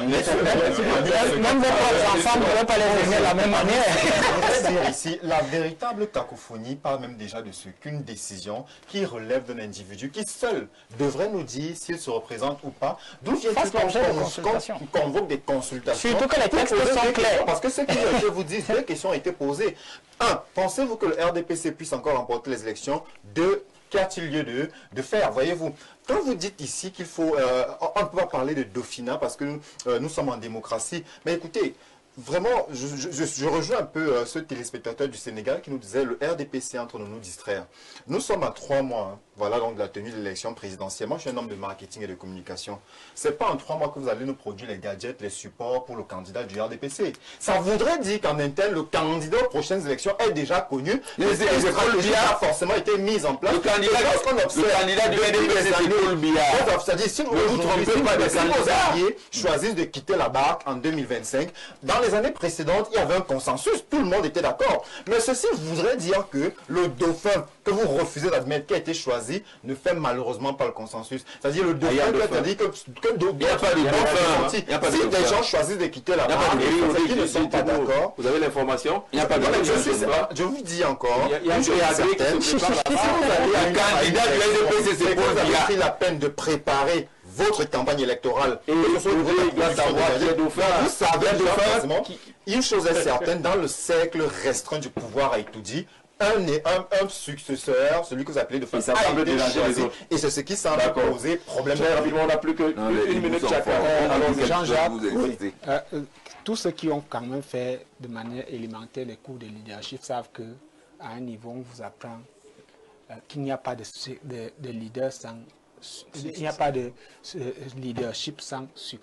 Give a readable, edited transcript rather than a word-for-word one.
Même vos propres enfants ne pourraient pas les aimer de la même manière. Je veux dire ici, la véritable cacophonie parle même déjà de ce qu'une décision qui relève d'un individu qui seul devrait nous dire s'il se représente ou pas. D'où vient-il qu'on convoque des consultations? Surtout que les textes sont clairs. Parce que ce qui je vous dis, deux questions ont été posées. Un, pensez-vous que le RDPC puisse encore remporter les élections? Deux, qu'a-t-il lieu de faire? Voyez-vous, quand vous dites ici qu'il faut... on ne peut pas parler de Dauphinat parce que nous sommes en démocratie. Mais écoutez, vraiment, je rejoins un peu ce téléspectateur du Sénégal qui nous disait le RDPC est en train de nous distraire. Nous sommes à 3 mois, voilà, donc de la tenue de l'élection présidentielle. Moi, je suis un homme de marketing et de communication. Ce n'est pas en 3 mois que vous allez nous produire les gadgets, les supports pour le candidat du RDPC. Ça voudrait dire qu'en interne, le candidat aux prochaines élections est déjà connu. Les stratégies ont forcément été mises en place. Le candidat du RDPC, c'est Paul Biya. C'est-à-dire, si vos alliés choisissent de quitter la barque en 2025, dans les années précédentes, il y avait un consensus, tout le monde était d'accord. Mais ceci voudrait dire que le dauphin que vous refusez d'admettre qui a été choisi ne fait malheureusement pas le consensus. C'est-à-dire le dauphin qui a dit que il n'y a pas de dauphin. Si des gens choisissent de quitter la barque, qui ne sont pas d'accord. Vous avez l'information? Il n'y a pas de dauphin. Je vous dis encore, il y a un préavis qui se prépare. Le candidat du RDPC, c'est Paul Biya. Vous avez pris la peine de préparer votre campagne électorale. Et vous savez, une chose est certaine, dans le cercle restreint du pouvoir à Itoudi, un successeur, celui que vous appelez de façon et c'est ce qui semble poser problème. Rapidement, on n'a plus qu'une minute chacun. Jean-Jacques, tous ceux qui ont quand même fait de manière élémentaire les cours de leadership savent que à un niveau, on vous apprend qu'il n'y a pas de leader sans... Il n'y a pas de leadership sans succès.